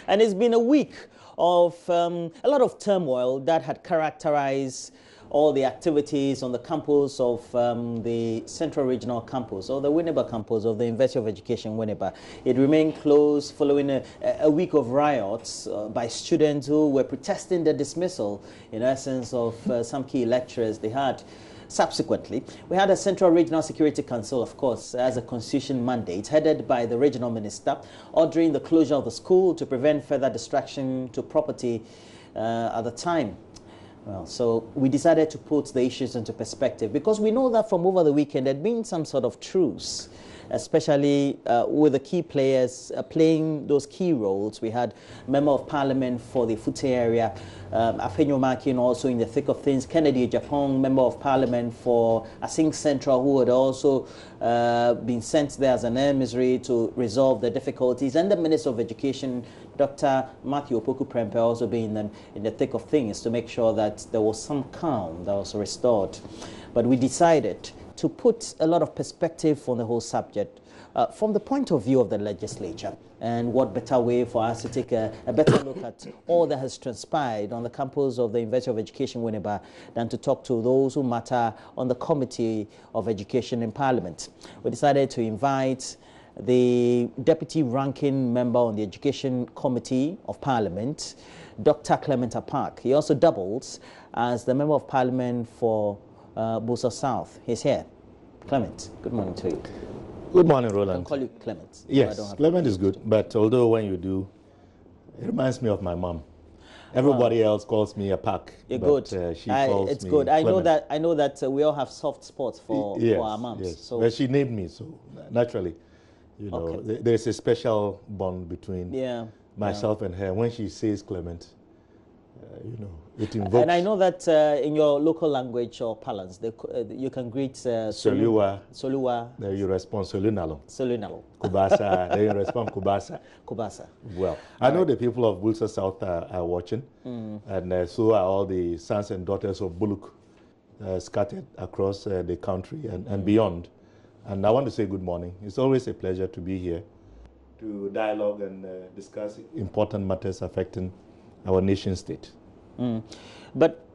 And it's been a week of a lot of turmoil that had characterized all the activities on the campus of the Central Regional Campus, or the Winneba campus of the University of Education, Winneba. It remained closed following a week of riots by students who were protesting the dismissal, in essence, of some key lecturers they had. Subsequently, we had a Central Regional Security Council, of course, as a constitution mandate, headed by the regional minister, ordering the closure of the school to prevent further distraction to property at the time. Well, so we decided to put the issues into perspective because we know that from over the weekend there had been some sort of truce, especially with the key players playing those key roles. We had Member of Parliament for the Fute area, Afenyo also in the thick of things, Kennedy Japan, Member of Parliament for Asing Central, who had also been sent there as an emissary to resolve the difficulties, and the Minister of Education, Dr. Matthew Opoku Prempeh, also being in the thick of things to make sure that there was some calm that was restored. But we decided to put a lot of perspective on the whole subject from the point of view of the legislature. And what better way for us to take a better look at all that has transpired on the campus of the University of Education, Winneba, than to talk to those who matter on the Committee of Education in Parliament. We decided to invite the Deputy Ranking Member on the Education Committee of Parliament, Dr. Clement Apaak. He also doubles as the Member of Parliament for Busa South. He's here. Clement, good morning to you. Good morning, Roland. I'll call you Clement. Yes, Clement is good, but although when you do, it reminds me of my mom. Everybody else calls me Apaak. You're good. She calls it's me good. Clement. I know that we all have soft spots for our moms. Yes. So but she named me, so naturally, you know, okay. There's a special bond between myself and her. When she says Clement, you know, it invokes. And I know that in your local language or parlance, you can greet Soluwa. Soluwa. Then you respond Solunalo. Solunalo. Kubasa. Then you respond Kubasa. Kubasa. Well, I know the people of Bulsa South are watching, and so are all the sons and daughters of Buluk scattered across the country and beyond. And I want to say good morning. It's always a pleasure to be here to dialogue and discuss important matters affecting our nation state. But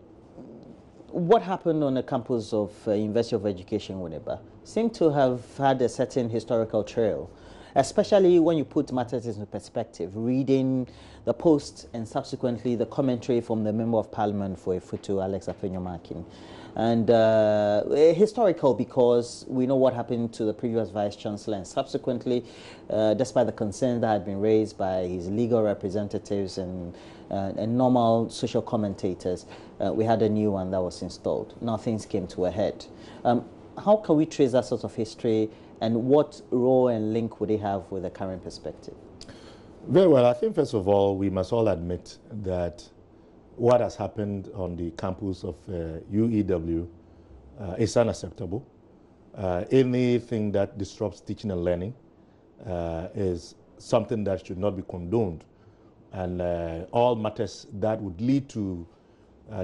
what happened on the campus of University of Education, Winneba, seemed to have had a certain historical trail, especially when you put matters into perspective, reading the post and subsequently the commentary from the Member of Parliament for Ifutu, Alex Afenyo-Markin. And historical because we know what happened to the previous Vice-Chancellor, and subsequently, despite the concerns that had been raised by his legal representatives and normal social commentators, we had a new one that was installed. Now things came to a head. How can we trace that sort of history, and what role and link would they have with the current perspective? Very well. I think, first of all, we must all admit that what has happened on the campus of UEW is unacceptable. Anything that disrupts teaching and learning is something that should not be condoned. And all matters that would lead to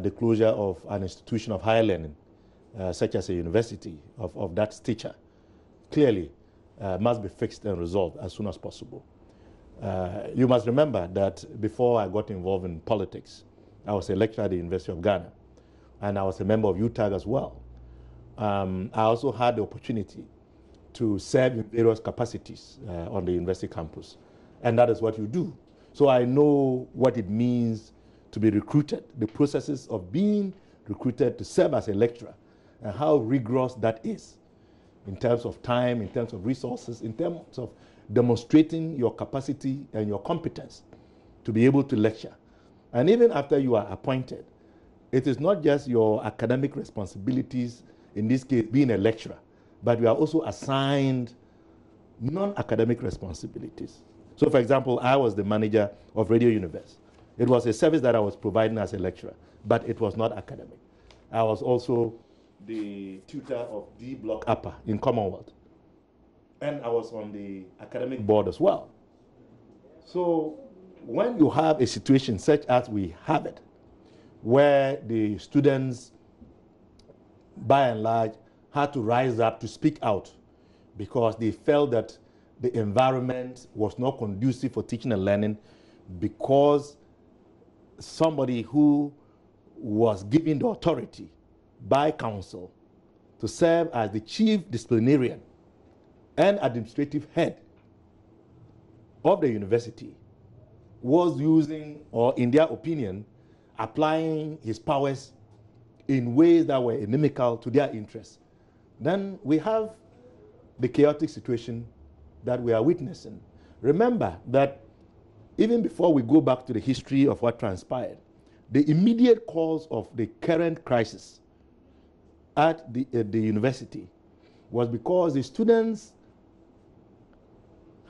the closure of an institution of higher learning, such as a university of that stature, clearly must be fixed and resolved as soon as possible. You must remember that before I got involved in politics, I was a lecturer at the University of Ghana, and I was a member of UTAG as well. I also had the opportunity to serve in various capacities on the university campus, and that is what you do. So I know what it means to be recruited, the processes of being recruited to serve as a lecturer, and how rigorous that is in terms of time, in terms of resources, in terms of demonstrating your capacity and your competence to be able to lecture. And even after you are appointed, it is not just your academic responsibilities, in this case being a lecturer, but you are also assigned non-academic responsibilities. So, for example, I was the manager of Radio Universe. It was a service that I was providing as a lecturer, but it was not academic. I was also the tutor of D Block Upper in Commonwealth. And I was on the academic board as well. So when you have a situation such as we have it, where the students, by and large, had to rise up to speak out because they felt that the environment was not conducive for teaching and learning, because somebody who was given the authority by council to serve as the chief disciplinarian and administrative head of the university was using, or in their opinion, applying his powers in ways that were inimical to their interests, then we have the chaotic situation that we are witnessing. Remember that even before we go back to the history of what transpired, the immediate cause of the current crisis at the university was because the students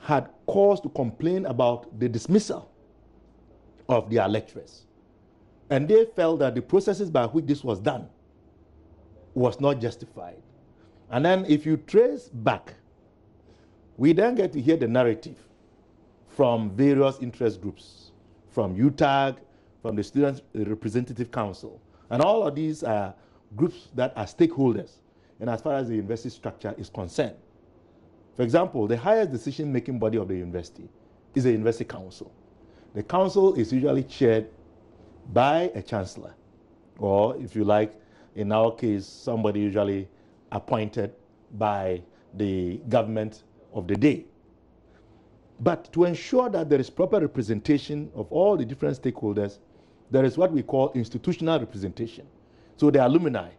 had cause to complain about the dismissal of their lecturers. And they felt that the processes by which this was done was not justified. And then if you trace back, we then get to hear the narrative from various interest groups, from UTAG, from the Student Representative Council. And all of these are groups that are stakeholders, and as far as the university structure is concerned. For example, the highest decision-making body of the university is the University Council. The council is usually chaired by a chancellor, or if you like, in our case, somebody usually appointed by the government of the day. But to ensure that there is proper representation of all the different stakeholders, there is what we call institutional representation. So the alumni,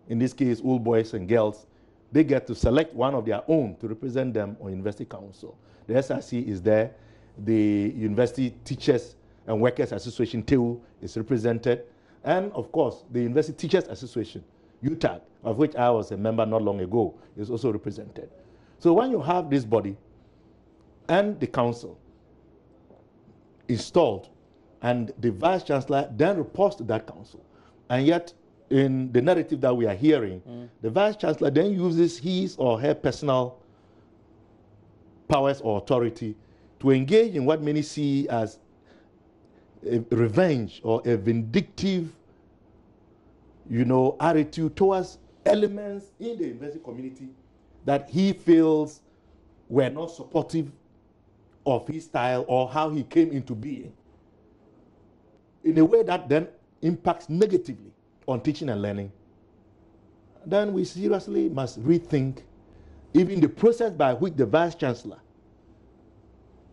in this case, old boys and girls, they get to select one of their own to represent them on University Council. The SRC is there. The University Teachers and Workers Association, TEU, is represented. And of course, the University Teachers Association, UTAG, of which I was a member not long ago, is also represented. So when you have this body and the council installed, and the Vice Chancellor then reports to that council, and yet in the narrative that we are hearing, the Vice Chancellor then uses his or her personal powers or authority to engage in what many see as a revenge or a vindictive, attitude towards elements in the university community that he feels were not supportive of his style or how he came into being, in a way that then impacts negatively on teaching and learning. Then we seriously must rethink even the process by which the Vice Chancellor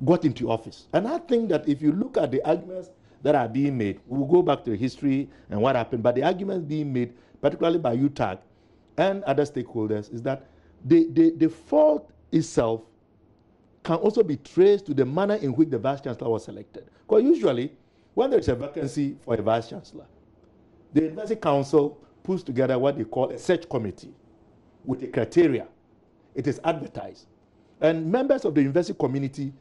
got into office. And I think that if you look at the arguments that are being made, we'll go back to the history and what happened, but the arguments being made, particularly by UTAG and other stakeholders, is that the fault itself can also be traced to the manner in which the Vice Chancellor was selected. Because usually, when there is a vacancy for a Vice Chancellor, the University Council puts together what they call a search committee with a criteria. It is advertised. And members of the university community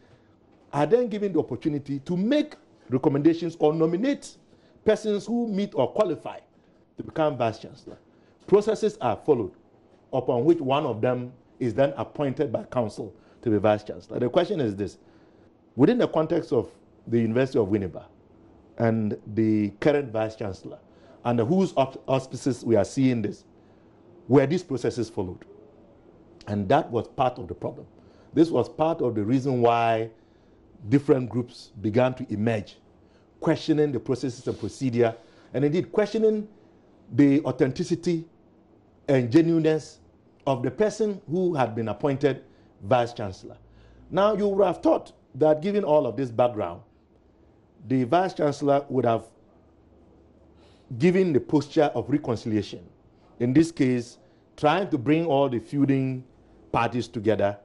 are then given the opportunity to make recommendations or nominate persons who meet or qualify to become Vice Chancellor. Processes are followed, upon which one of them is then appointed by council to be Vice Chancellor. The question is this: within the context of the University of Winneba and the current Vice Chancellor, under whose auspices we are seeing this, were these processes followed? And that was part of the problem. This was part of the reason why different groups began to emerge, questioning the processes and procedure, and indeed questioning the authenticity and genuineness of the person who had been appointed Vice Chancellor. Now, you would have thought that given all of this background, the Vice Chancellor would have given the posture of reconciliation. In this case, trying to bring all the feuding parties together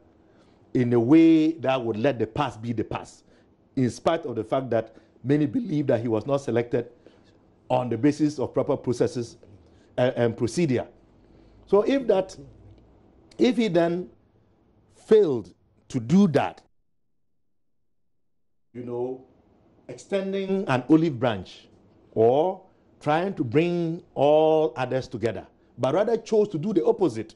in a way that would let the past be the past, in spite of the fact that many believe that he was not selected on the basis of proper processes and procedure. So if he then failed to do that, extending an olive branch or trying to bring all others together, but rather chose to do the opposite,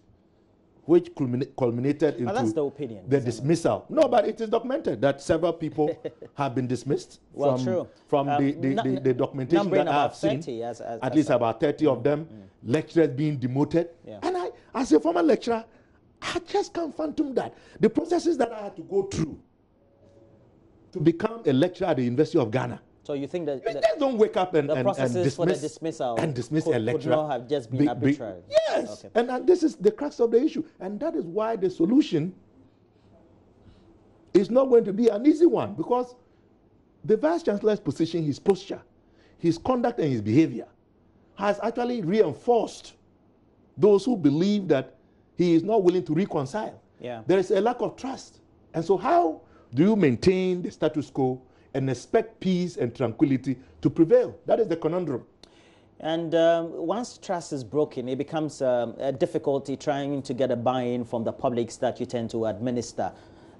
which culminated into that's the opinion, the dismissal. No, but it is documented that several people have been dismissed from the documentation that I have seen. At least about 30 of them, lecturers being demoted. Yeah. And I, as a former lecturer, I just can't fathom that. The processes that I had to go through to become a lecturer at the University of Ghana. So you think that You just don't wake up and the processes dismiss, for the dismissal a lecturer. Could not have just been arbitrary. Yes, okay. And this is the crux of the issue. And that is why the solution is not going to be an easy one, because the Vice-Chancellor's position, his posture, his conduct and his behavior has actually reinforced those who believe that he is not willing to reconcile. Yeah. There is a lack of trust. And so how do you maintain the status quo and expect peace and tranquility to prevail? That is the conundrum. And once trust is broken, it becomes a difficulty trying to get a buy-in from the publics that you tend to administer.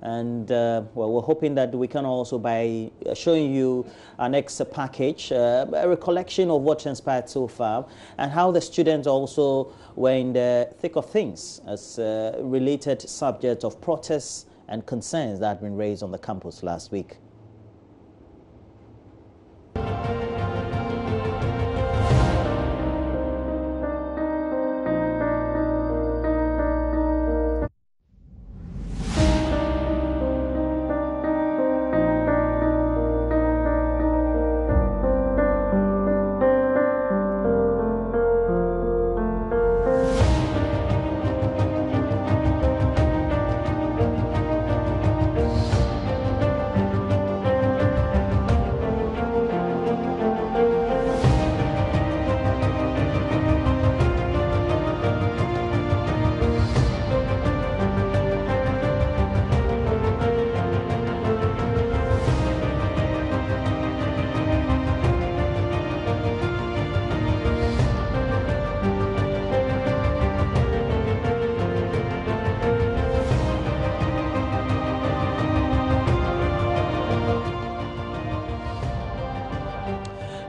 And well, we're hoping that we can also, by showing you our next package, a recollection of what transpired so far and how the students also were in the thick of things as related subject of protests and concerns that had been raised on the campus last week.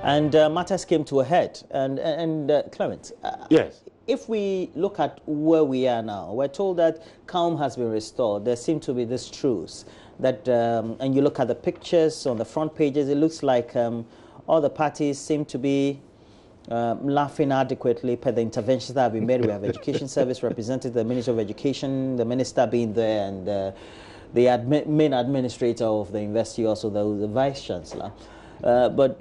And matters came to a head. And Clement, yes. If we look at where we are now, we're told that calm has been restored. There seems to be this truce that, and you look at the pictures on the front pages, it looks like all the parties seem to be laughing adequately per the interventions that have been made. We have Education Service represented, the Minister of Education, the Minister being there, and the main administrator of the university, also the Vice-Chancellor. But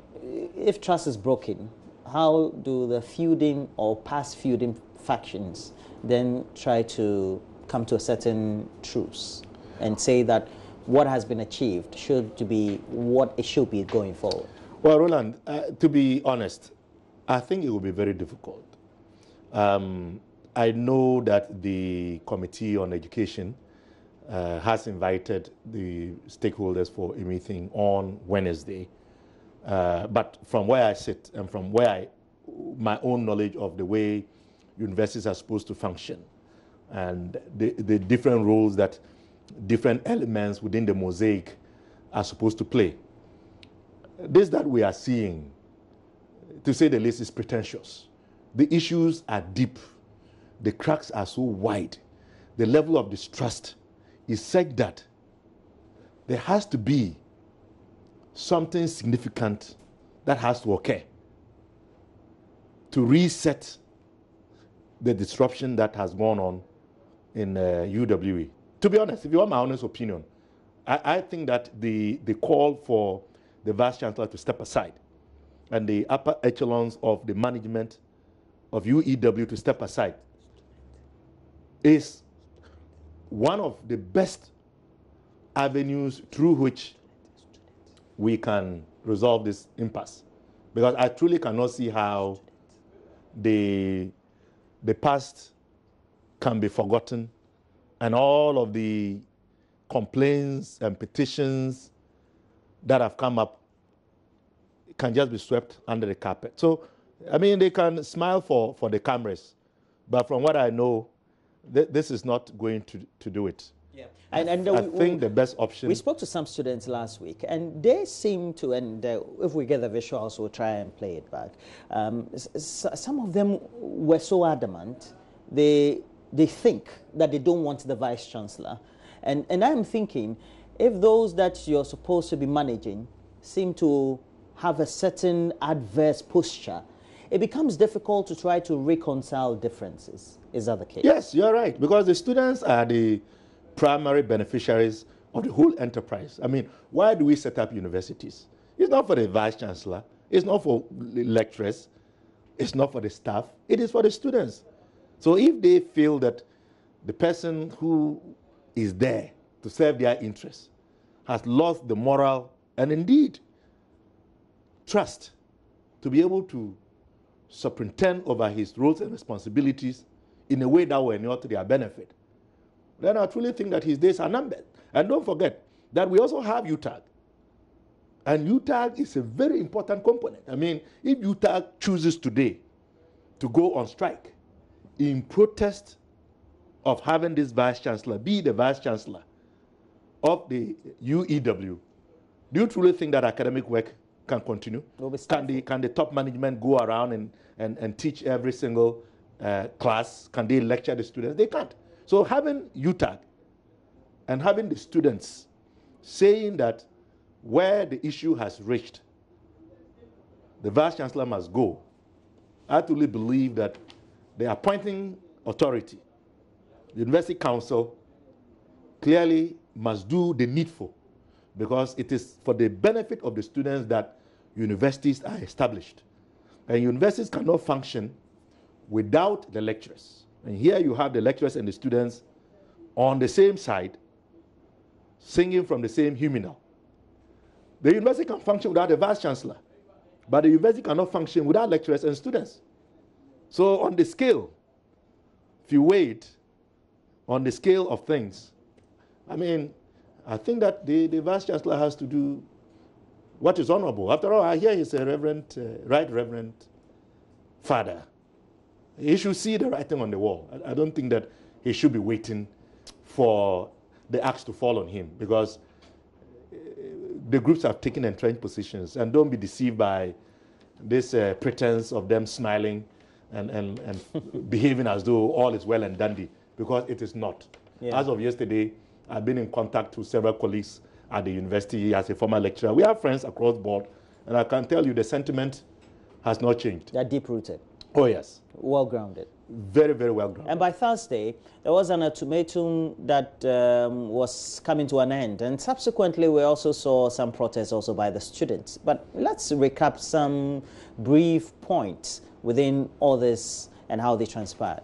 if trust is broken, how do the feuding or past feuding factions then try to come to a certain truce and say that what has been achieved should be what it should be going forward? Well, Roland, to be honest, I think it will be very difficult. I know that the Committee on Education has invited the stakeholders for a meeting on Wednesday. But from where I sit and from where my own knowledge of the way universities are supposed to function and the different roles that different elements within the mosaic are supposed to play, this that we are seeing, to say the least, is pretentious. The issues are deep. The cracks are so wide. The level of distrust is such that there has to be something significant that has to occur to reset the disruption that has gone on in UWE. To be honest, if you want my honest opinion, I think that the call for the Vice-Chancellor to step aside and the upper echelons of the management of UEW to step aside is one of the best avenues through which we can resolve this impasse. Because I truly cannot see how the past can be forgotten and all of the complaints and petitions that have come up can just be swept under the carpet. So, I mean, they can smile for the cameras, but from what I know, this is not going to do it. Yeah. I think the best option... We spoke to some students last week, and they seem to, and if we get the visuals, we'll try and play it back. Some of them were so adamant, they think that they don't want the Vice-Chancellor. And I'm thinking, if those that you're supposed to be managing seem to have a certain adverse posture, it becomes difficult to try to reconcile differences. Is that the case? Yes, you're right, because the students are the primary beneficiaries of the whole enterprise. I mean, why do we set up universities? It's not for the vice chancellor. It's not for lecturers. It's not for the staff. It is for the students. So if they feel that the person who is there to serve their interests has lost the moral and indeed trust to be able to superintend over his roles and responsibilities in a way that will inure to their benefit, then I truly think that his days are numbered. And don't forget that we also have UTAG. And UTAG is a very important component. I mean, if UTAG chooses today to go on strike in protest of having this vice chancellor be the vice chancellor of the UEW, do you truly think that academic work can continue? Can the top management go around and teach every single class? Can they lecture the students? They can't. So having UTAG and having the students saying that where the issue has reached, the vice chancellor must go, I truly believe that the appointing authority, the university council, clearly must do the needful, because it is for the benefit of the students that universities are established. And universities cannot function without the lecturers. And here you have the lecturers and the students on the same side, singing from the same hymnal. The university can function without the vice chancellor, but the university cannot function without lecturers and students. So on the scale, if you weigh it on the scale of things, I mean, I think that the vice chancellor has to do what is honorable. After all, I hear he's a right reverend father. He should see the writing on the wall. I don't think that he should be waiting for the axe to fall on him, because the groups have taken entrenched positions. And don't be deceived by this pretense of them smiling and behaving as though all is well and dandy, because it is not. Yeah. As of yesterday, I've been in contact with several colleagues at the university as a former lecturer. We have friends across the board, and I can tell you the sentiment has not changed. They're deep-rooted. Oh, yes. Well-grounded. Very, very well-grounded. And by Thursday, there was an ultimatum that was coming to an end. And subsequently, we also saw some protests also by the students. But let's recap some brief points within all this and how they transpired.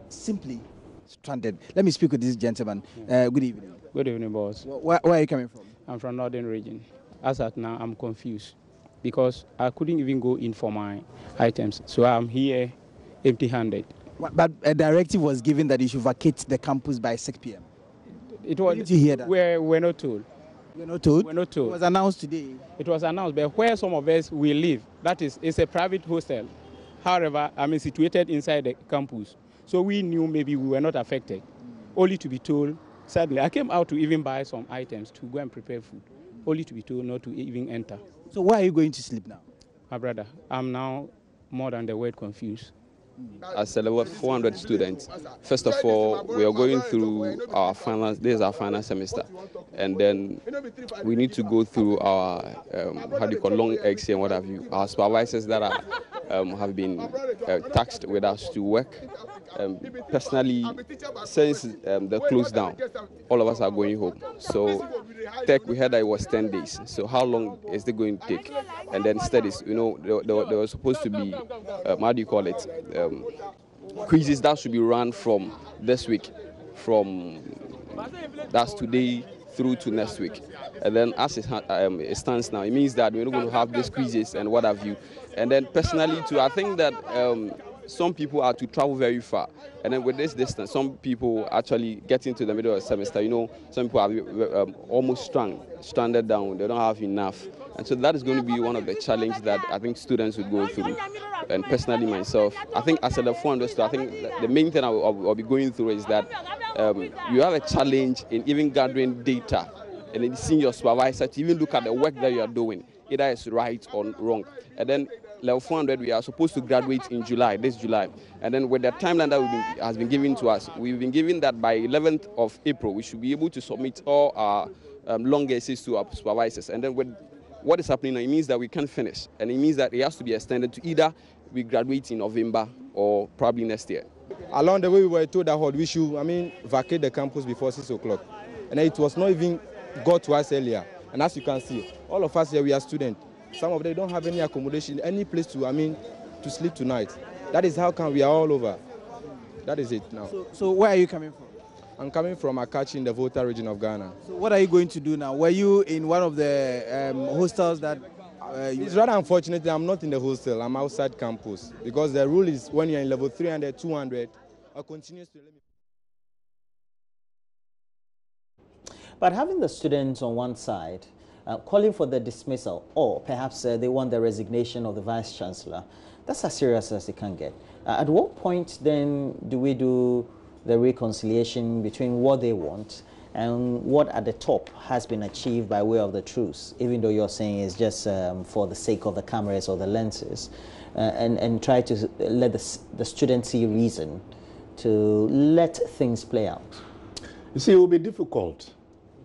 Simply stranded. Let me speak with this gentleman. Good evening. Good evening, boss. Where are you coming from? I'm from Northern Region. As at now, I'm confused because I couldn't even go in for my items. So I'm here empty-handed. But a directive was given that you should vacate the campus by 6 p.m. It was. Did you hear that? We're not told. We're not told? We're not told. It was announced today. It was announced, but where some of us will live, that is, it's a private hostel. However, I'm situated inside the campus. So we knew maybe we were not affected, only to be told. Sadly, I came out to even buy some items to go and prepare food, only to be told not to even enter. So why are you going to sleep now? My brother, I'm now more than the word confused. As a level of 400 students, first of all, we are going through our final, this is our final semester. And then we need to go through our, long exam and what have you. Our supervisors that are, have been tasked with us to work. Personally, since the close down, all of us are going home. So tech, we heard that it was 10 days. So how long is it going to take? And then studies, you know, there was supposed to be, how do you call it? Quizzes that should be run from this week, from that's today through to next week. And then as it stands now, it means that we're not going to have these quizzes and what have you. And then personally too, I think that some people are to travel very far. And then with this distance, some people actually get into the middle of the semester. You know, some people are almost stranded down. They don't have enough. And so that is going to be one of the challenges that I think students would go through. And personally myself, I think as a 400, I think the main thing I'll be going through is that you have a challenge in even gathering data and then seeing your supervisor to even look at the work that you are doing, either it's right or wrong. And then level 400, we are supposed to graduate in July, this July. And then with the timeline that has been given to us, we've been given that by 11th of April, we should be able to submit all our long essays to our supervisors. And then with what is happening now, it means that we can't finish. And it means that it has to be extended to either we graduate in November or probably next year. Along the way, we were told that we should, vacate the campus before 6 o'clock. and it was not even got to us earlier. And as you can see, all of us here, we are students. Some of them don't have any accommodation, any place to, to sleep tonight. That is how come we are all over. That is it now. So where are you coming from? I'm coming from Apaak in the Volta region of Ghana. So what are you going to do now? Were you in one of the hostels that... It's rather unfortunate that I'm not in the hostel. I'm outside campus because the rule is when you're in level 300, 200, I continue to... But having the students on one side, calling for the dismissal, or perhaps they want the resignation of the Vice-Chancellor, that's as serious as it can get. At what point then do we do the reconciliation between what they want and what at the top has been achieved by way of the truce, even though you're saying it's just for the sake of the cameras or the lenses, and try to let the students see reason to let things play out? You see, it will be difficult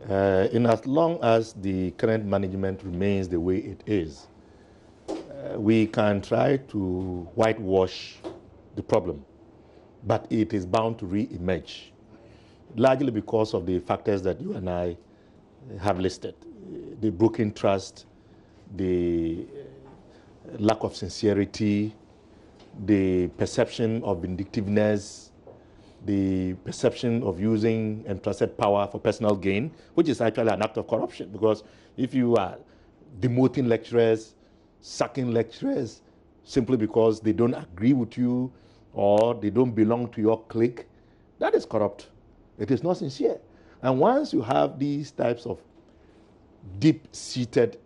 in as long as the current management remains the way it is. We can try to whitewash the problem, but it is bound to re-emerge, largely because of the factors that you and I have listed. The broken trust, the lack of sincerity, the perception of vindictiveness, the perception of using entrusted power for personal gain, which is actually an act of corruption, because if you are demoting lecturers, sacking lecturers simply because they don't agree with you or they don't belong to your clique, that is corrupt. It is not sincere. And once you have these types of deep-seated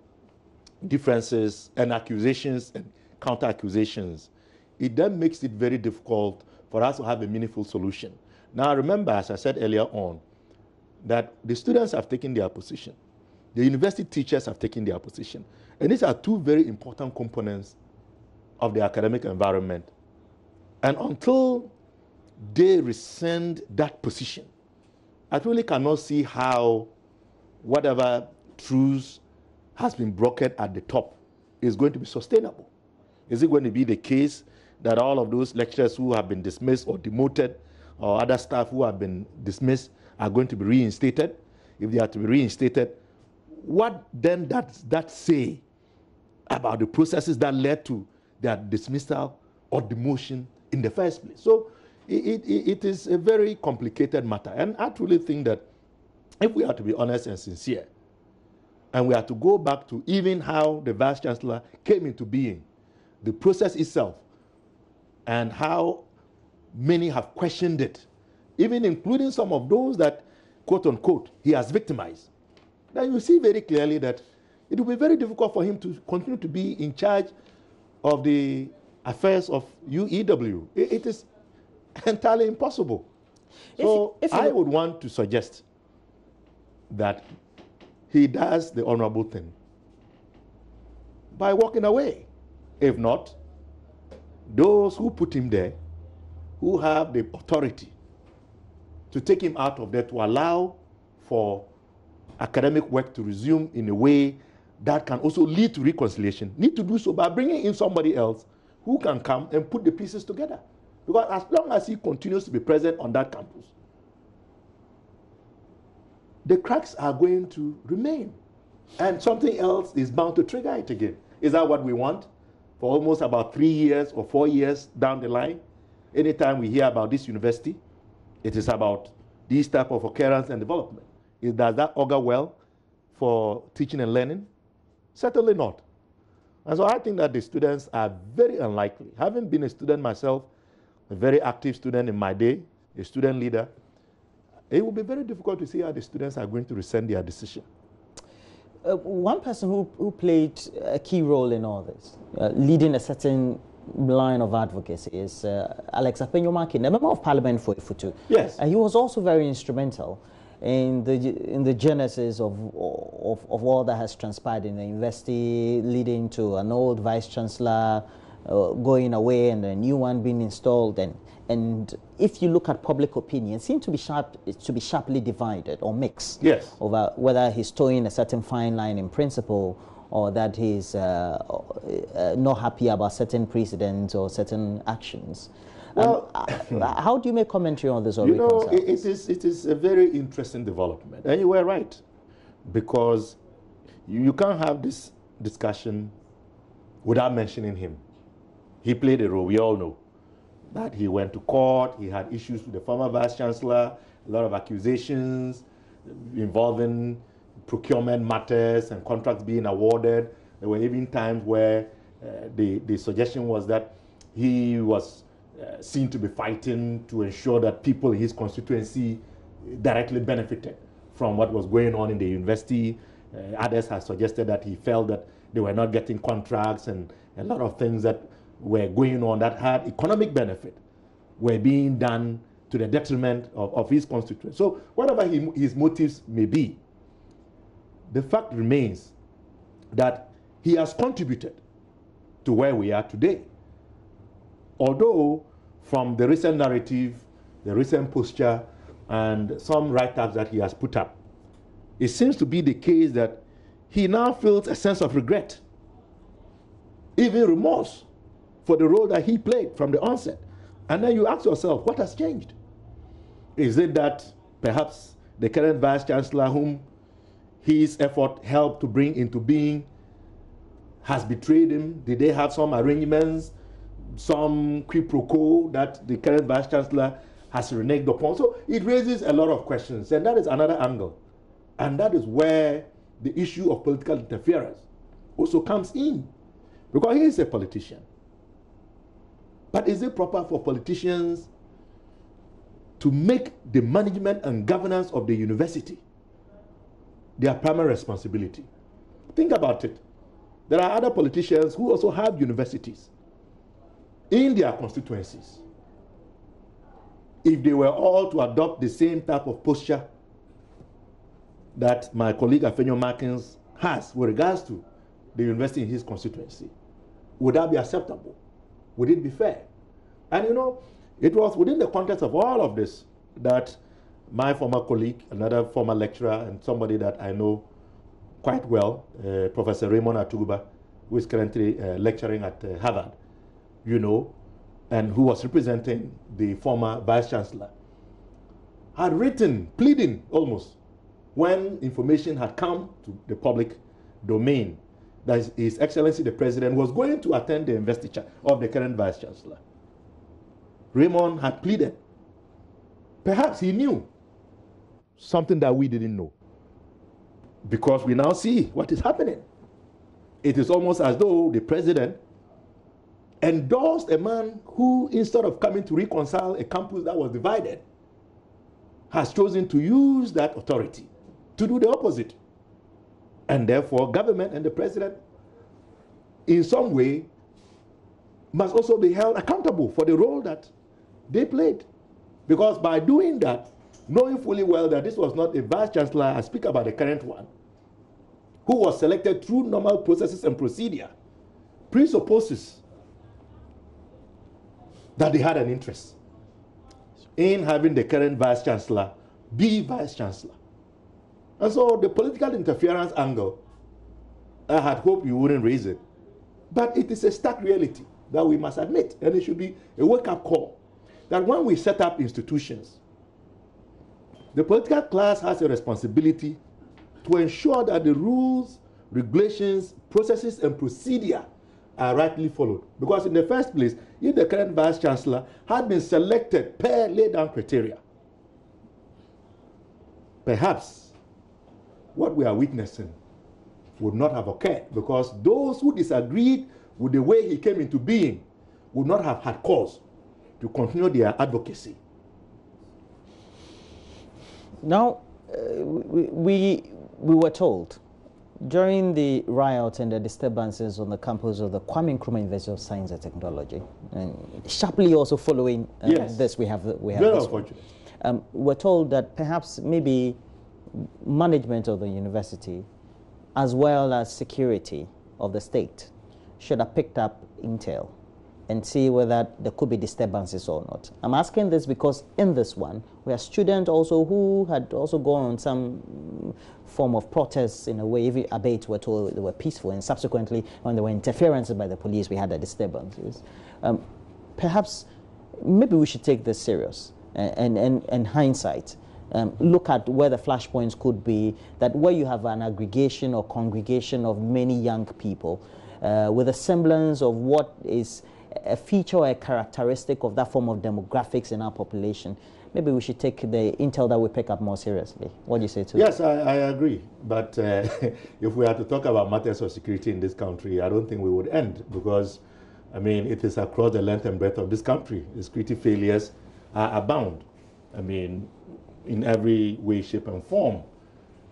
differences and accusations and counter-accusations, it then makes it very difficult for us to have a meaningful solution. Now remember, as I said earlier on, that the students have taken their position. The university teachers have taken their position. And these are two very important components of the academic environment. And until they rescind that position, I really cannot see how whatever truce has been brokered at the top is going to be sustainable. Is it going to be the case that all of those lecturers who have been dismissed or demoted or other staff who have been dismissed are going to be reinstated? If they are to be reinstated, what then does that say about the processes that led to their dismissal or demotion in the first place? So it is a very complicated matter. And I truly think that if we are to be honest and sincere, and we are to go back to even how the Vice-Chancellor came into being, the process itself, and how many have questioned it, even including some of those that, quote unquote, he has victimized, then you see very clearly that it will be very difficult for him to continue to be in charge of the affairs of UEW. It is entirely impossible. So I would want to suggest that he does the honorable thing by walking away. If not, those who put him there, who have the authority to take him out of there, to allow for academic work to resume in a way that can also lead to reconciliation, need to do so by bringing in somebody else who can come and put the pieces together. Because as long as he continues to be present on that campus, the cracks are going to remain. And something else is bound to trigger it again. Is that what we want? For almost about 3 years or 4 years down the line, anytime we hear about this university, it is about these type of occurrence and development. Does that augur well for teaching and learning? Certainly not. And so I think that the students are very unlikely. Having been a student myself, a very active student in my day, a student leader, it will be very difficult to see how the students are going to rescind their decision. One person who played a key role in all this, leading a certain line of advocacy, is Alex Apenyomaki, a member of Parliament for Ifutu. Yes. And he was also very instrumental in the genesis of all that has transpired in the university, leading to an old vice-chancellor going away and a new one being installed. And if you look at public opinion, it seems to be sharply divided or mixed. Yes. Over whether he's towing a certain fine line in principle, or that he's not happy about certain precedents or certain actions. Well, how do you make commentary on this? Or you know, reconcile? it is a very interesting development. And you were right, because you can't have this discussion without mentioning him. He played a role, we all know. That he went to court, he had issues with the former Vice Chancellor, a lot of accusations involving procurement matters and contracts being awarded. There were even times where the suggestion was that he was seen to be fighting to ensure that people in his constituency directly benefited from what was going on in the university. Others have suggested that he felt that they were not getting contracts, and a lot of things that were going on that had economic benefit were being done to the detriment of his constituents. So whatever his motives may be, the fact remains that he has contributed to where we are today. Although from the recent narrative, the recent posture, and some write-ups that he has put up, it seems to be the case that he now feels a sense of regret, even remorse for the role that he played from the onset. And then you ask yourself, what has changed? Is it that perhaps the current Vice Chancellor, whom his effort helped to bring into being, has betrayed him? Did they have some arrangements, some quid pro quo that the current Vice Chancellor has reneged upon? So it raises a lot of questions, and that is another angle. And that is where the issue of political interference also comes in, because he is a politician. But is it proper for politicians to make the management and governance of the university their primary responsibility? Think about it. There are other politicians who also have universities in their constituencies. If they were all to adopt the same type of posture that my colleague Afenyo Markins has with regards to the university in his constituency, would that be acceptable? Would it be fair? And you know, it was within the context of all of this that my former colleague, another former lecturer, and somebody that I know quite well, Professor Raymond Atuguba, who is currently lecturing at Harvard, you know, and who was representing the former Vice Chancellor, had written, pleading almost, when information had come to the public domain that His Excellency the President was going to attend the investiture of the current Vice Chancellor. Raymond had pleaded. Perhaps he knew something that we didn't know, because we now see what is happening. It is almost as though the President endorsed a man who, instead of coming to reconcile a campus that was divided, has chosen to use that authority to do the opposite. And therefore, government and the President, in some way, must also be held accountable for the role that they played. Because by doing that, knowing fully well that this was not a Vice Chancellor, I speak about the current one, who was selected through normal processes and procedure, presupposes that they had an interest in having the current Vice Chancellor be Vice Chancellor. And so the political interference angle, I had hoped you wouldn't raise it. But it is a stark reality that we must admit, and it should be a wake-up call, that when we set up institutions, the political class has a responsibility to ensure that the rules, regulations, processes, and procedure are rightly followed. Because in the first place, if the current Vice Chancellor had been selected per laid-down criteria, perhaps what we are witnessing would not have occurred, because those who disagreed with the way he came into being would not have had cause to continue their advocacy. Now, we were told during the riots and the disturbances on the campus of the Kwame Nkrumah University of Science and Technology, and sharply also following yes. this, we have Very this unfortunate. We're told that perhaps maybe management of the university, as well as security of the state, should have picked up intel and see whether there could be disturbances or not. I'm asking this because in this one, we have students also who had also gone on some form of protests in a way. Even Abates were told they were peaceful, and subsequently, when there were interferences by the police, we had the disturbances. Perhaps maybe we should take this serious and hindsight. Look at where the flashpoints could be, that where you have an aggregation or congregation of many young people with a semblance of what is a feature or a characteristic of that form of demographics in our population. Maybe we should take the intel that we pick up more seriously. What do you say to that? Yes, I agree. But if we are to talk about matters of security in this country, I don't think we would end, because, I mean, it is across the length and breadth of this country. The security failures are abound. I mean, in every way, shape, and form.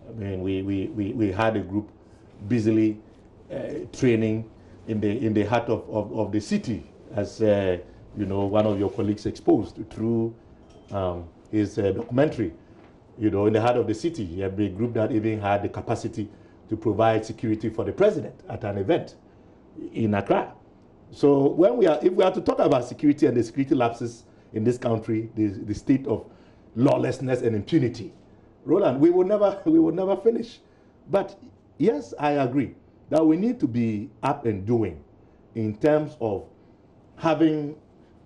I mean, we had a group busily training in the heart of the city, as you know, one of your colleagues exposed through his documentary. You know, in the heart of the city, you have a group that even had the capacity to provide security for the president at an event in Accra. So when if we are to talk about security and the security lapses in this country, the state of lawlessness and impunity, Roland, we will never finish. But yes, I agree that we need to be up and doing in terms of having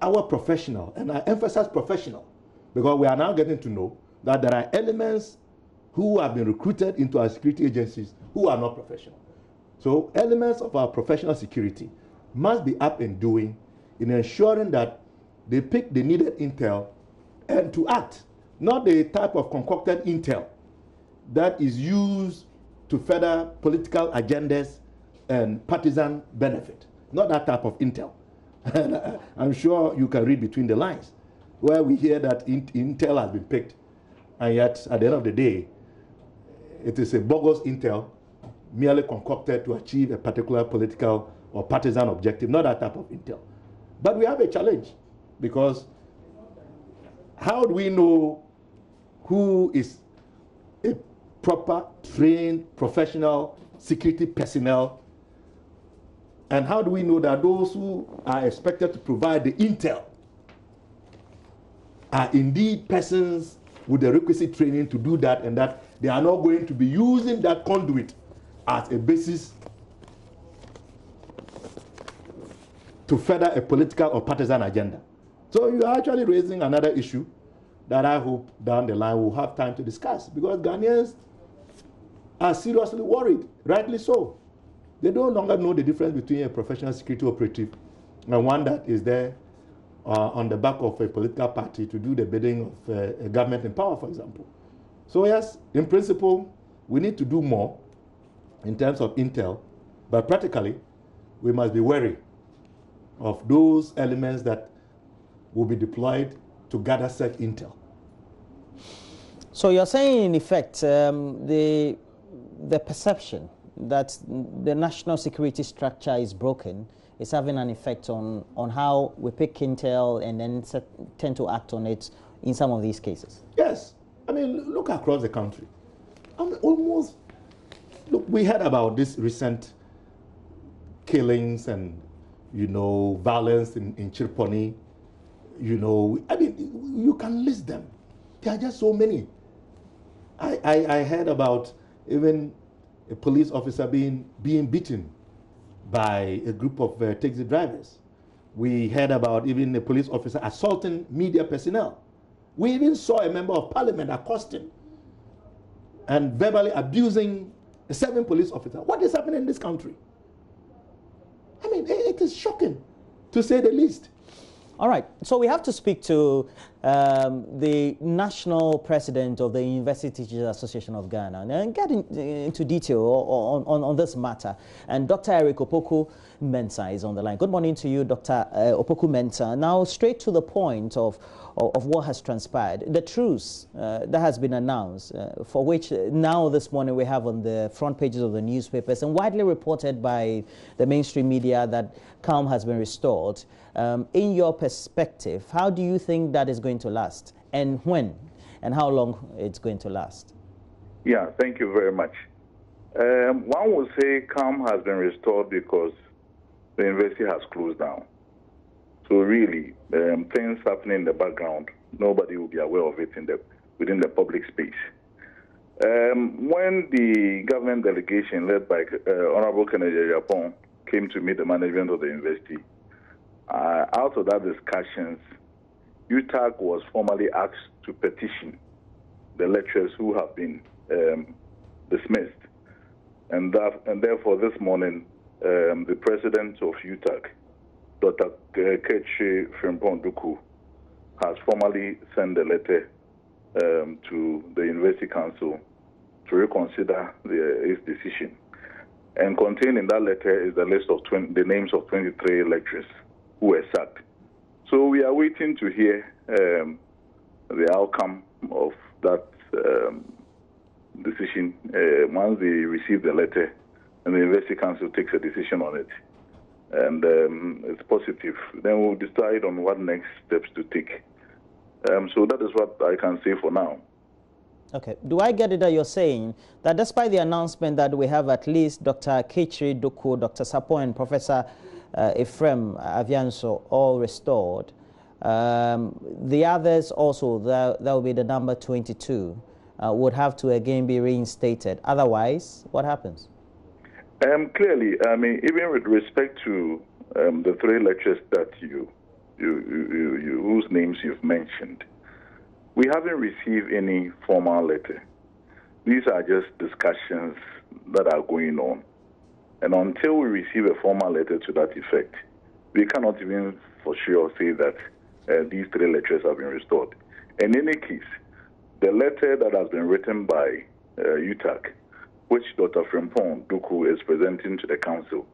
our professional, and I emphasize professional, because we are now getting to know that there are elements who have been recruited into our security agencies who are not professional. So elements of our professional security must be up and doing in ensuring that they pick the needed intel and to act, not the type of concocted intel that is used to further political agendas and partisan benefit. Not that type of intel. And I'm sure you can read between the lines, where we hear that intel has been picked, and yet at the end of the day, it is a bogus intel merely concocted to achieve a particular political or partisan objective, not that type of intel. But we have a challenge, because how do we know who is a proper, trained, professional security personnel? And how do we know that those who are expected to provide the intel are indeed persons with the requisite training to do that, and that they are not going to be using that conduit as a basis to further a political or partisan agenda? So you are actually raising another issue that I hope down the line we'll have time to discuss, because Ghanaians are seriously worried, rightly so. They no longer know the difference between a professional security operative and one that is there on the back of a political party to do the bidding of a government in power, for example. So yes, in principle, we need to do more in terms of intel, but practically, we must be wary of those elements that will be deployed to gather such intel. So you're saying, in effect, the perception that the national security structure is broken is having an effect on how we pick intel and then tend to act on it in some of these cases? Yes. I mean, look across the country. I mean, almost, look, we heard about this recent killings and, you know, violence in Chirponi. You know, I mean, you can list them. There are just so many. I heard about even a police officer being beaten by a group of taxi drivers. We heard about even a police officer assaulting media personnel. We even saw a member of parliament accosting and verbally abusing a 7 police officer. What is happening in this country? I mean, it is shocking, to say the least. All right, so we have to speak to the national president of the University Teachers Association of Ghana and get into detail on this matter. And Dr. Eric Opoku Mensah is on the line. Good morning to you, Dr. Opoku Mensah. Now, straight to the point of what has transpired. The truce that has been announced, for which now this morning we have on the front pages of the newspapers and widely reported by the mainstream media that calm has been restored. In your perspective, how do you think that is going to last, and when, and how long it's going to last? Yeah, thank you very much. One would say calm has been restored because the university has closed down. So really, things happening in the background, nobody will be aware of it within the public space. When the government delegation led by Honorable Kennedy Japon came to meet the management of the university, out of that discussions, UTAG was formally asked to petition the lecturers who have been dismissed. And therefore, this morning, the president of UTAG, Dr. Ketche Frimpong-Duku, has formally sent a letter to the University Council to reconsider his decision. And contained in that letter is the list of the names of 23 lecturers who were sacked. So we are waiting to hear the outcome of that decision once they receive the letter and the University Council takes a decision on it. And it's positive. Then we'll decide on what next steps to take. So that is what I can say for now. Okay. Do I get it that you're saying that despite the announcement that we have at least Dr. Ketche Duku, Dr. Sapon, and Professor Ephraim Avianso all restored, the others also, that will be the number 22, would have to again be reinstated? Otherwise, what happens? Clearly, I mean, even with respect to the 3 lecturers that whose names you've mentioned, we haven't received any formal letter. These are just discussions that are going on. And until we receive a formal letter to that effect, we cannot even for sure say that these 3 lecturers have been restored. In any case, the letter that has been written by UTAG, which Dr. Frimpong-Duku is presenting to the council,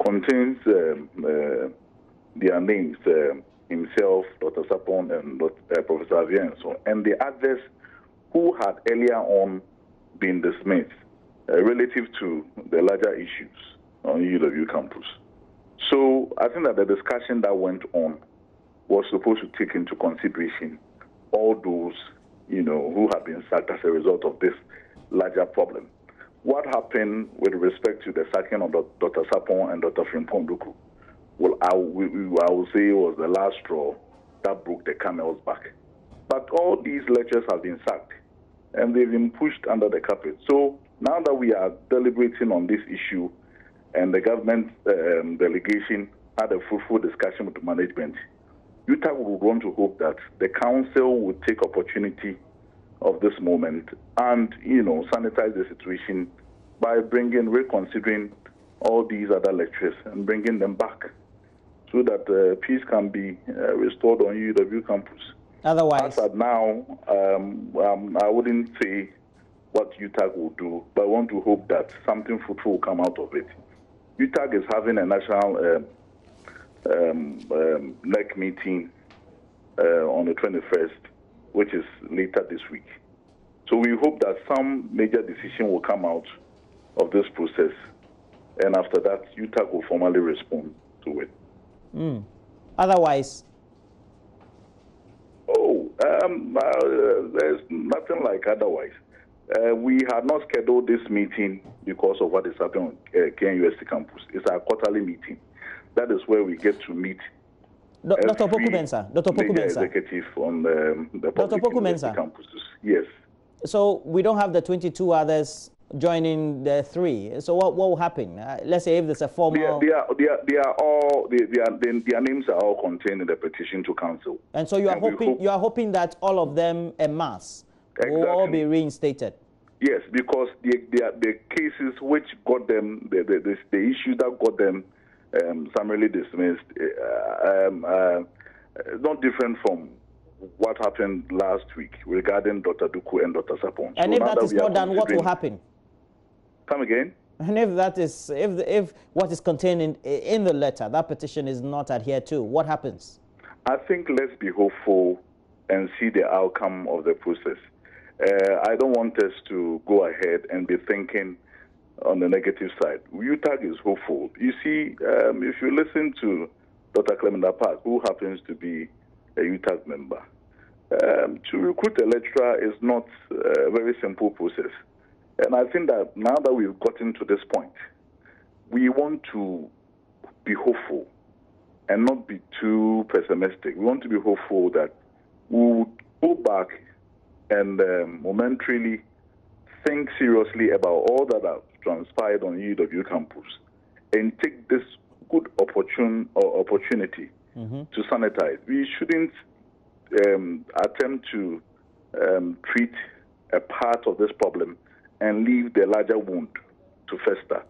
contains their names, himself, Dr. Sapon, and Professor Avianso, and the others who had earlier on been dismissed relative to the larger issues on UEW campus. So I think that the discussion that went on was supposed to take into consideration all those, who have been sacked as a result of this larger problem. What happened with respect to the sacking of Dr. Sapon and Dr. Frimpong-Duku? Well, I will say it was the last straw that broke the camel's back. But all these lecturers have been sacked, and they've been pushed under the carpet. So now that we are deliberating on this issue, and the government delegation had a fruitful discussion with the management, UTAG would want to hope that the council would take opportunity of this moment and, sanitize the situation by reconsidering all these other lecturers and bringing them back so that peace can be restored on UEW campus. Otherwise, as at now, I wouldn't say what UTAG will do, but I want to hope that something fruitful will come out of it. UTAG is having a national NEC meeting on the 21st, which is later this week. So we hope that some major decision will come out of this process, and after that, UTAG will formally respond to it. Otherwise? There's nothing like otherwise. We had not scheduled this meeting because of what is happening on KNUST campus. It's our quarterly meeting. That is where we get to meet Dr. Pokumensa. Dr. Pokumensa. Executive on the public university campuses. Yes. So we don't have the 22 others joining the 3. So what will happen? Let's say if there's a formal... Their names are all contained in the petition to council. And so you are hoping that all of them en masse will all be reinstated? Yes, because the cases which got them, the issues that got them summarily dismissed, not different from what happened last week regarding Dr. Duku and Dr. Sapon. And so if that is not done, what will happen? Come again? And if that is, if what is contained in the letter, that petition is not adhered to, what happens? I think let's be hopeful and see the outcome of the process. I don't want us to go ahead and be thinking on the negative side. UTAG is hopeful. You see, if you listen to Dr. Clement Apaak, who happens to be a UTAG member, to recruit a lecturer is not a very simple process. And I think that now that we've gotten to this point, we want to be hopeful and not be too pessimistic. We want to be hopeful that we will go back and momentarily think seriously about all that has transpired on UEW campus and take this good opportunity to sanitize. We shouldn't attempt to treat a part of this problem and leave the larger wound to fester.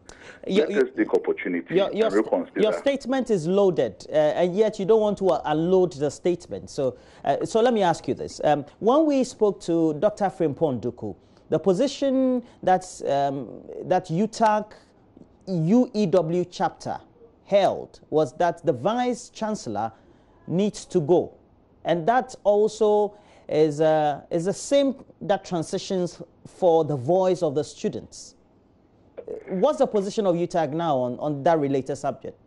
Let us take opportunity and reconsider. Your statement is loaded, and yet you don't want to unload the statement. So let me ask you this. When we spoke to Dr. Frimpong Duku, the position that UTAG UEW chapter held was that the Vice Chancellor needs to go. And that also is the same that transitions for the voice of the students. What's the position of UTAG now on that related subject?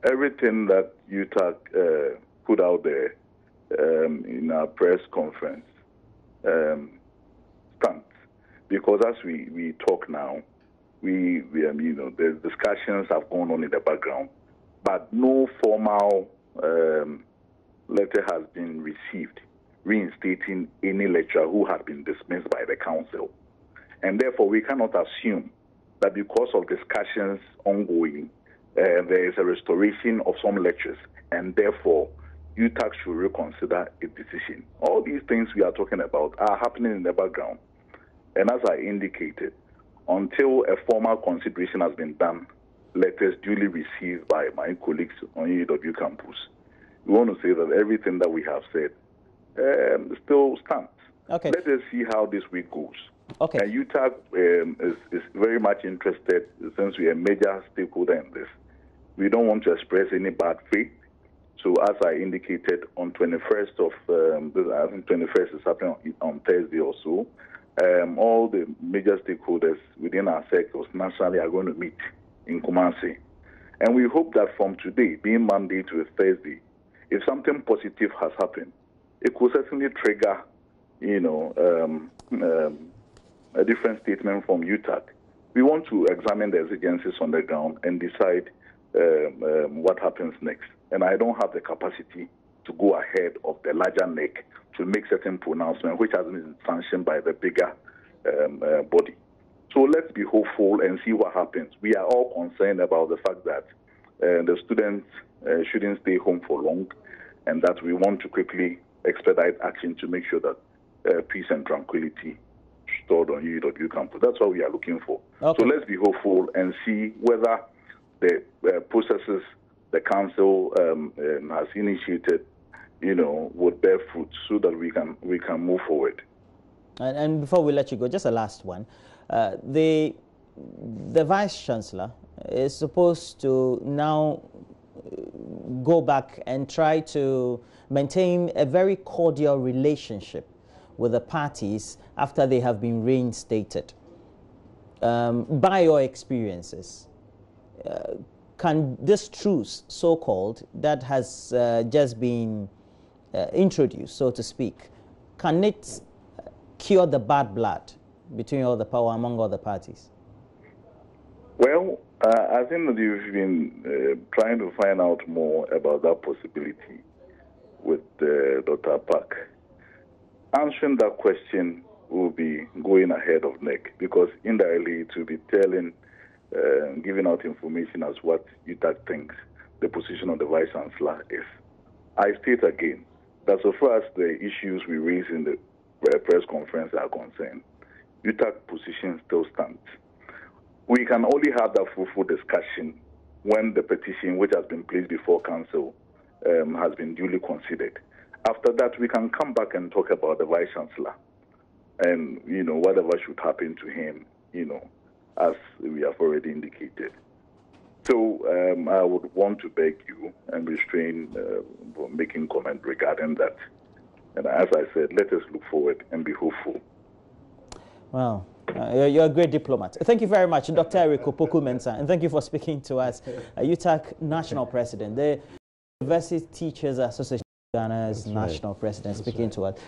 Everything that UTAG put out there in our press conference stands. Because as we talk now, the discussions have gone on in the background, but no formal letter has been received reinstating any lecturer who had been dismissed by the council. And therefore, we cannot assume that because of discussions ongoing, there is a restoration of some lectures, and therefore, UTAG should reconsider its decision. All these things we are talking about are happening in the background. And as I indicated, until a formal consideration has been done, letters duly received by my colleagues on UEW campus, we want to say that everything that we have said still stands. Okay. Let us see how this week goes. Okay. And UTAG is very much interested, since we are a major stakeholder in this. We don't want to express any bad faith. So as I indicated, on 21st of, I think 21st is happening on Thursday or so, all the major stakeholders within our circles nationally are going to meet in Kumasi. And we hope that from today, being Monday to Thursday, if something positive has happened, it could certainly trigger, a different statement from UTAG. We want to examine the exigencies on the ground and decide what happens next. And I don't have the capacity to go ahead of the larger neck to make certain pronouncements, which has been sanctioned by the bigger body. So let's be hopeful and see what happens. We are all concerned about the fact that the students shouldn't stay home for long, and that we want to quickly expedite action to make sure that peace and tranquility stored on UEW campus. That's what we are looking for. Okay. So let's be hopeful and see whether the processes the council has initiated, would bear fruit, so that we can move forward. And before we let you go, just a last one. The Vice Chancellor is supposed to now go back and try to maintain a very cordial relationship with the parties after they have been reinstated. By your experiences, can this truce, so-called, that has just been introduced, so to speak, can it cure the bad blood between all the power among all the parties? Well, I think that you've been trying to find out more about that possibility with Dr. Apaak. Answering that question will be going ahead of NEC, because indirectly it will be telling, giving out information as what UTAG thinks the position of the Vice Chancellor is. I state again that so far as the issues we raised in the press conference are concerned, UTAG position still stands. We can only have that fruitful discussion when the petition, which has been placed before Council, has been duly considered. After that, we can come back and talk about the Vice Chancellor and, whatever should happen to him, as we have already indicated. So I would want to beg you and restrain from making comment regarding that. And as I said, let us look forward and be hopeful. Wow. You're a great diplomat. Thank you very much, Dr. Eric Opoku-Mensah, and thank you for speaking to us. UTAG National President, the University Teachers Association of Ghana's National President, speaking to us.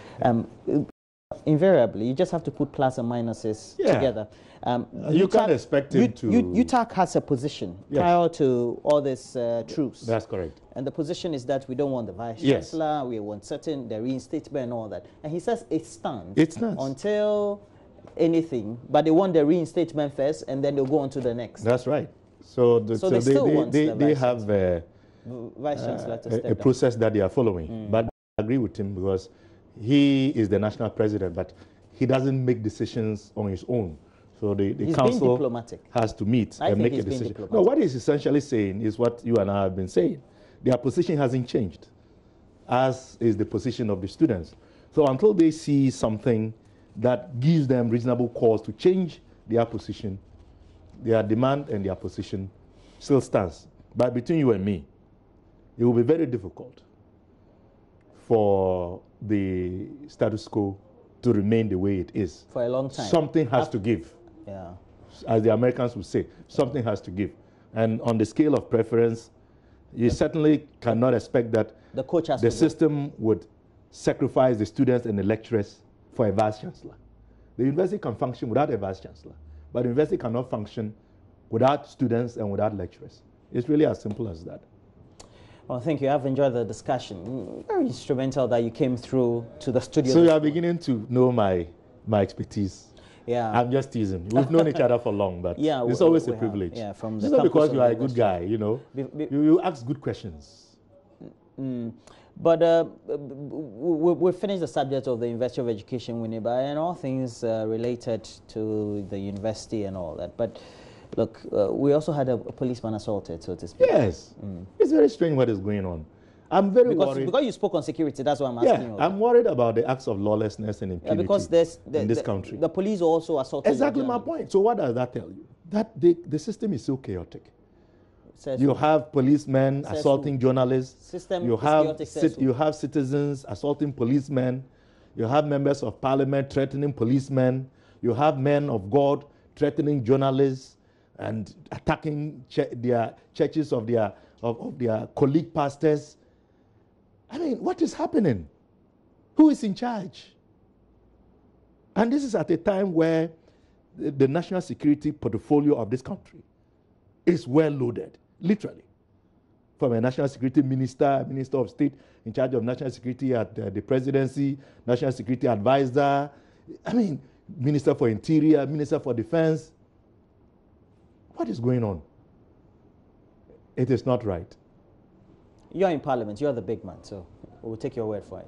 Invariably, you just have to put plus and minuses together. You can't expect him to... UTAG has a position prior to all this truce. That's correct. And the position is that we don't want the Vice Chancellor, we want the reinstatement and all that. And he says it stands. It stands. Until anything, but they want the reinstatement first, and then they'll go on to the next. That's right. So they still want the they have Vice Chancellor to step a process that they are following. But the agree with him because he is the national president, but he doesn't make decisions on his own. So the council has to meet and make a decision. No, what he's essentially saying is what you and I have been saying. Their position hasn't changed, as is the position of the students. So until they see something that gives them reasonable cause to change their position, their demand and their position still stands. But between you and me, it will be very difficult for the status quo to remain the way it is. For a long time. Something has to give. Yeah. As the Americans would say, something has to give. And on the scale of preference, you certainly cannot expect that the system would sacrifice the students and the lecturers for a vice chancellor. The university can function without a vice chancellor, but the university cannot function without students and without lecturers. It's really as simple as that. Well, thank you. I've enjoyed the discussion. Very instrumental that you came through to the studio. So you are beginning to know my expertise. Yeah. I'm just teasing. We've known each other for long, but yeah, it's always a privilege. Yeah, from the it's not because you are a good guy, you know. You ask good questions. But we'll finish the subject of the University of Education, Winneba, and all things related to the university and all that. But look, we also had a policeman assaulted, so to speak. Yes. It's very strange what is going on. I'm very worried. Because you spoke on security, that's why I'm asking you. I'm worried about the acts of lawlessness and impunity in this country. The police also assaulted. Exactly my point. So what does that tell you? That the system is so chaotic. You have policemen assaulting journalists. You have citizens assaulting policemen. You have members of parliament threatening policemen. You have men of God threatening journalists and attacking their churches of their colleague pastors. I mean, what is happening? Who is in charge? And this is at a time where the national security portfolio of this country is well loaded. Literally, from a national security minister, minister of state in charge of national security at the presidency, national security advisor, I mean, minister for interior, minister for defense. What is going on? It is not right. You're in parliament, you're the big man, so we'll take your word for it.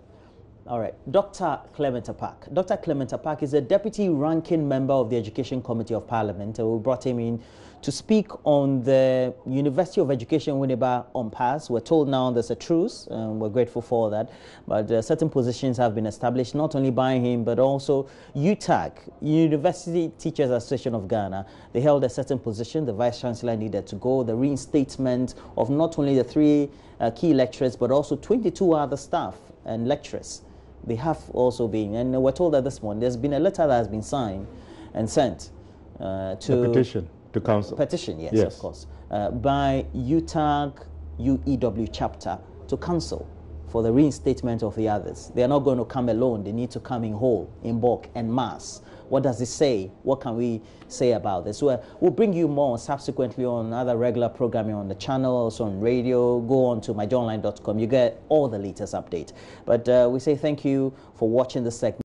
All right, Dr. Clement Apaak. Dr. Clement Apaak is a deputy ranking member of the Education Committee of Parliament. We brought him in to speak on the University of Education Winneba impasse. We're told now there's a truce, and we're grateful for that. But certain positions have been established, not only by him, but also UTAG, University Teachers Association of Ghana. They held a certain position. The Vice Chancellor needed to go. The reinstatement of not only the 3 key lecturers, but also 22 other staff and lecturers. They have also been, and we're told that this morning there's been a letter that has been signed and sent to... A petition to council. Petition, yes, of course. By UTAG UEW chapter to council for the reinstatement of the others. They are not going to come alone. They need to come in whole, in bulk, and mass. What does it say? What can we say about this? We'll bring you more subsequently on other regular programming on the channel, also on radio. Go on to myjoyonline.com. You get all the latest update. But we say thank you for watching this segment.